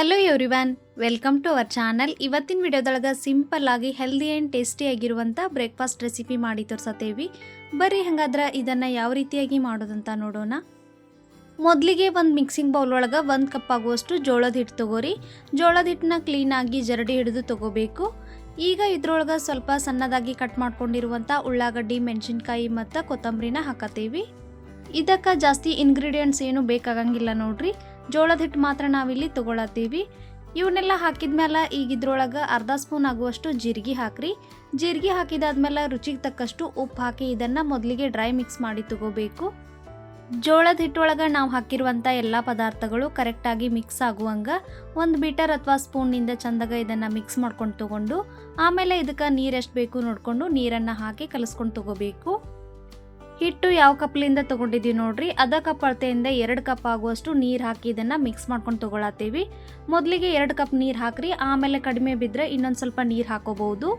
Hello everyone, welcome to our channel. ಇವತ್ತಿನ ವಿಡಿಯೋದೊಳಗೆ simple ಆಗಿ ಹೆಲ್ದಿ ಆ್ಯಂಡ್ ಟೇಸ್ಟಿ ಆಗಿರುವಂಥ ಬ್ರೇಕ್ಫಾಸ್ಟ್ ರೆಸಿಪಿ ಮಾಡಿ ತೋರಿಸತ್ತೇವಿ. ಬರ್ರಿ ಹಂಗಾದ್ರೆ ಇದನ್ನು ಯಾವ ರೀತಿಯಾಗಿ ಮಾಡೋದಂತ ನೋಡೋಣ. ಮೊದಲಿಗೆ ಒಂದು ಮಿಕ್ಸಿಂಗ್ ಬೌಲ್ ಒಳಗೆ 1 ಕಪ್ ಆಗುವಷ್ಟು ಜೋಳದ ಹಿಟ್ಟು ತೊಗೋರಿ. ಜೋಳದ ಹಿಟ್ಟನ್ನ ಕ್ಲೀನಾಗಿ ಜರಡಿ ಹಿಡಿದು ತೊಗೋಬೇಕು. ಈಗ ಇದ್ರೊಳಗೆ ಸ್ವಲ್ಪ ಸಣ್ಣದಾಗಿ ಕಟ್ ಮಾಡ್ಕೊಂಡಿರುವಂಥ ಉಳ್ಳಾಗಡ್ಡಿ, ಮೆಣಸಿನ್ಕಾಯಿ ಮತ್ತು ಕೊತ್ತಂಬರಿನ ಹಾಕತ್ತೀವಿ. ಇದಕ್ಕೆ ಜಾಸ್ತಿ ಇಂಗ್ರೀಡಿಯೆಂಟ್ಸ್ ಏನು ಬೇಕಾಗಂಗಿಲ್ಲ ನೋಡ್ರಿ. ಜೋಳದ ಹಿಟ್ಟು ಮಾತ್ರ ನಾವಿಲ್ಲಿ ತೊಗೊಳತ್ತೀವಿ. ಇವನ್ನೆಲ್ಲ ಹಾಕಿದ್ಮೇಲೆ ಈಗ ಇದ್ರೊಳಗೆ ಅರ್ಧ ಸ್ಪೂನ್ ಆಗುವಷ್ಟು ಜೀರಿಗೆ ಹಾಕ್ರಿ. ಜೀರಿಗೆ ಹಾಕಿದಾದ್ಮೇಲೆ ರುಚಿಗೆ ತಕ್ಕಷ್ಟು ಉಪ್ಪು ಹಾಕಿ ಇದನ್ನು ಮೊದಲಿಗೆ ಡ್ರೈ ಮಿಕ್ಸ್ ಮಾಡಿ ತಗೋಬೇಕು. ಜೋಳದ ಹಿಟ್ಟೊಳಗೆ ನಾವು ಹಾಕಿರುವಂಥ ಎಲ್ಲ ಪದಾರ್ಥಗಳು ಕರೆಕ್ಟಾಗಿ ಮಿಕ್ಸ್ ಆಗುವಂಗೆ ಒಂದು ಬೀಟರ್ ಅಥವಾ ಸ್ಪೂನ್ನಿಂದ ಚಂದಾಗ ಇದನ್ನು ಮಿಕ್ಸ್ ಮಾಡ್ಕೊಂಡು ತೊಗೊಂಡು ಆಮೇಲೆ ಇದಕ್ಕೆ ನೀರು ಎಷ್ಟು ಬೇಕು ನೋಡಿಕೊಂಡು ನೀರನ್ನು ಹಾಕಿ ಕಲಿಸ್ಕೊಂಡು ತೊಗೋಬೇಕು. ಹಿಟ್ಟು ಯಾವ ಕಪ್ಲಿಂದ ತೊಗೊಂಡಿದ್ದೀವಿ ನೋಡ್ರಿ, ಅದೇ ಕಪ್ ಅಳತೆಯಿಂದ 2 ಕಪ್ ಆಗುವಷ್ಟು ನೀರು ಹಾಕಿ ಇದನ್ನು ಮಿಕ್ಸ್ ಮಾಡ್ಕೊಂಡು ತೊಗೊಳತ್ತೀವಿ. ಮೊದಲಿಗೆ 2 ಕಪ್ ನೀರು ಹಾಕ್ರಿ, ಆಮೇಲೆ ಕಡಿಮೆ ಬಿದ್ದರೆ ಇನ್ನೊಂದು ಸ್ವಲ್ಪ ನೀರು ಹಾಕೋಬಹುದು.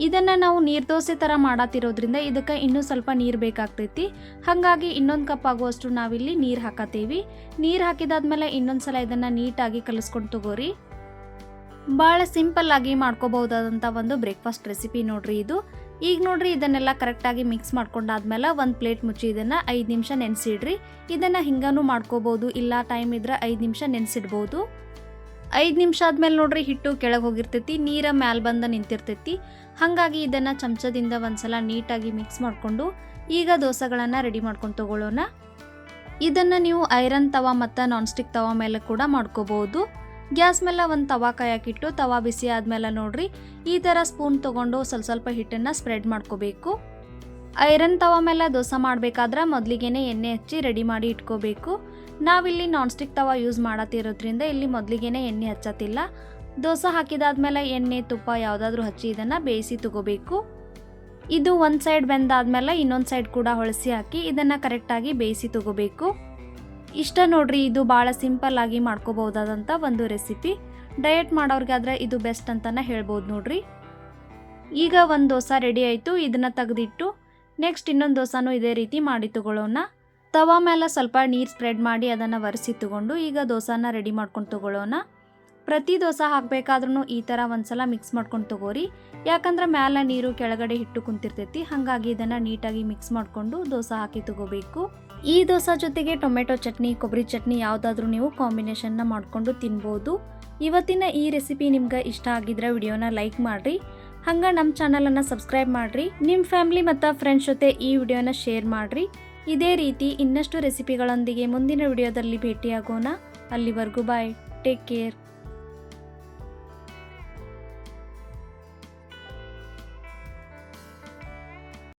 ಇದನ್ನು ನಾವು ನೀರು ದೋಸೆ ಥರ ಮಾಡತ್ತಿರೋದ್ರಿಂದ ಇದಕ್ಕೆ ಇನ್ನೂ ಸ್ವಲ್ಪ ನೀರು ಬೇಕಾಗ್ತೈತಿ. ಹಾಗಾಗಿ ಇನ್ನೊಂದು ಕಪ್ ಆಗುವಷ್ಟು ನಾವಿಲ್ಲಿ ನೀರು ಹಾಕತ್ತೀವಿ. ನೀರು ಹಾಕಿದಾದ್ಮೇಲೆ ಇನ್ನೊಂದು ಸಲ ಇದನ್ನು ನೀಟಾಗಿ ಕಲಿಸ್ಕೊಂಡು ತಗೋರಿ. ಭಾಳ ಸಿಂಪಲ್ ಆಗಿ ಮಾಡ್ಕೋಬಹುದಾದಂಥ ಒಂದು ಬ್ರೇಕ್ಫಾಸ್ಟ್ ರೆಸಿಪಿ ನೋಡ್ರಿ ಇದು. ಈಗ ನೋಡ್ರಿ ಇದನ್ನೆಲ್ಲ ಕರೆಕ್ಟಾಗಿ ಮಿಕ್ಸ್ ಮಾಡ್ಕೊಂಡಾದ್ಮೇಲೆ ಒಂದು ಪ್ಲೇಟ್ ಮುಚ್ಚಿ ಇದನ್ನು 5 ನಿಮಿಷ ನೆನೆಸಿಡ್ರಿ. ಇದನ್ನು ಹಿಂಗಾನು ಮಾಡ್ಕೋಬಹುದು, ಇಲ್ಲ ಟೈಮ್ ಇದ್ರೆ 5 ನಿಮಿಷ ನೆನೆಸಿಡ್ಬೋದು. 5 ನಿಮಿಷ ಆದ್ಮೇಲೆ ನೋಡ್ರಿ ಹಿಟ್ಟು ಕೆಳಗೆ ಹೋಗಿರ್ತೈತಿ, ನೀರ ಮ್ಯಾಲ ಬಂದು ನಿಂತಿರ್ತೈತಿ. ಹಾಗಾಗಿ ಇದನ್ನು ಚಮಚದಿಂದ ಒಂದ್ಸಲ ನೀಟಾಗಿ ಮಿಕ್ಸ್ ಮಾಡಿಕೊಂಡು ಈಗ ದೋಸೆಗಳನ್ನು ರೆಡಿ ಮಾಡ್ಕೊಂಡು ತಗೊಳ್ಳೋಣ. ಇದನ್ನು ನೀವು ಐರನ್ ತವಾ ಮತ್ತು ನಾನ್ ಸ್ಟಿಕ್ ತವಾ ಮೇಲೆ ಕೂಡ ಮಾಡ್ಕೋಬಹುದು. ಗ್ಯಾಸ್ ಮೇಲೆ ಒಂದು ತವಾ ಕಾಯಕ್ಕಿಟ್ಟು ತವಾ ಬಿಸಿ ಆದಮೇಲೆ ನೋಡ್ರಿ ಈ ಥರ ಸ್ಪೂನ್ ತೊಗೊಂಡು ಸ್ವಲ್ಪ ಹಿಟ್ಟನ್ನು ಸ್ಪ್ರೆಡ್ ಮಾಡ್ಕೋಬೇಕು. ಐರನ್ ತವಾ ಮೇಲೆ ದೋಸೆ ಮಾಡಬೇಕಾದ್ರೆ ಮೊದಲಿಗೆನೇ ಎಣ್ಣೆ ಹಚ್ಚಿ ರೆಡಿ ಮಾಡಿ ಇಟ್ಕೋಬೇಕು. ನಾವಿಲ್ಲಿ ನಾನ್ ಸ್ಟಿಕ್ ತವಾ ಯೂಸ್ ಮಾಡತ್ತಿರೋದ್ರಿಂದ ಇಲ್ಲಿ ಮೊದಲಿಗೆನೇ ಎಣ್ಣೆ ಹಚ್ಚತ್ತಿಲ್ಲ. ದೋಸೆ ಹಾಕಿದಾದ್ಮೇಲೆ ಎಣ್ಣೆ ತುಪ್ಪ ಯಾವುದಾದ್ರೂ ಹಚ್ಚಿ ಇದನ್ನು ಬೇಯಿಸಿ ತಗೋಬೇಕು. ಇದು ಒಂದು ಸೈಡ್ ಬೆಂದಾದ್ಮೇಲೆ ಇನ್ನೊಂದು ಸೈಡ್ ಕೂಡ ಹೊಳಸಿ ಹಾಕಿ ಇದನ್ನು ಕರೆಕ್ಟಾಗಿ ಬೇಯಿಸಿ ತಗೋಬೇಕು. ಇಷ್ಟ ನೋಡ್ರಿ, ಇದು ಭಾಳ ಸಿಂಪಲ್ ಆಗಿ ಮಾಡ್ಕೋಬಹುದಾದಂಥ ಒಂದು ರೆಸಿಪಿ. ಡಯಟ್ ಮಾಡೋರ್ಗಾದ್ರೆ ಇದು ಬೆಸ್ಟ್ ಅಂತಾನೆ ಹೇಳ್ಬೋದು ನೋಡ್ರಿ. ಈಗ ಒಂದು ದೋಸೆ ರೆಡಿ ಆಯಿತು, ಇದನ್ನು ತೆಗೆದಿಟ್ಟು ನೆಕ್ಸ್ಟ್ ಇನ್ನೊಂದು ದೋಸೆನೂ ಇದೇ ರೀತಿ ಮಾಡಿ ತಗೊಳ್ಳೋಣ. ತವಾ ಮೇಲೆ ಸ್ವಲ್ಪ ನೀರು ಸ್ಪ್ರೆಡ್ ಮಾಡಿ ಅದನ್ನು ಒರೆಸಿ ತಗೊಂಡು ಈಗ ದೋಸೆನ ರೆಡಿ ಮಾಡ್ಕೊಂಡು ತಗೊಳ್ಳೋಣ. ಪ್ರತಿ ದೋಸೆ ಹಾಕಬೇಕಾದ್ರೂ ಈ ಥರ ಒಂದ್ಸಲ ಮಿಕ್ಸ್ ಮಾಡ್ಕೊಂಡು ತಗೋರಿ, ಯಾಕಂದ್ರೆ ಮೇಲೆ ನೀರು ಕೆಳಗಡೆ ಹಿಟ್ಟು ಕುಂತಿರ್ತೈತಿ. ಹಾಗಾಗಿ ಇದನ್ನು ನೀಟಾಗಿ ಮಿಕ್ಸ್ ಮಾಡಿಕೊಂಡು ದೋಸೆ ಹಾಕಿ ತಗೋಬೇಕು. ಈ ದೋಸೆ ಜೊತೆಗೆ ಟೊಮೆಟೊ ಚಟ್ನಿ, ಕೊಬ್ಬರಿ ಚಟ್ನಿ ಯಾವುದಾದ್ರೂ ನೀವು ಕಾಂಬಿನೇಷನ್ನ ಮಾಡಿಕೊಂಡು ತಿನ್ಬೋದು. ಇವತ್ತಿನ ಈ ರೆಸಿಪಿ ನಿಮ್ಗೆ ಇಷ್ಟ ಆಗಿದ್ರೆ ವಿಡಿಯೋನ ಲೈಕ್ ಮಾಡಿರಿ. ಹಂಗೆ ನಮ್ಮ ಚಾನಲನ್ನು ಸಬ್ಸ್ಕ್ರೈಬ್ ಮಾಡಿರಿ. ನಿಮ್ಮ ಫ್ಯಾಮಿಲಿ ಮತ್ತು ಫ್ರೆಂಡ್ಸ್ ಜೊತೆ ಈ ವಿಡಿಯೋನ ಶೇರ್ ಮಾಡಿರಿ. ಇದೇ ರೀತಿ ಇನ್ನಷ್ಟು ರೆಸಿಪಿಗಳೊಂದಿಗೆ ಮುಂದಿನ ವಿಡಿಯೋದಲ್ಲಿ ಭೇಟಿಯಾಗೋಣ. ಅಲ್ಲಿವರೆಗೂ ಬಾಯ್, ಟೇಕ್ ಕೇರ್.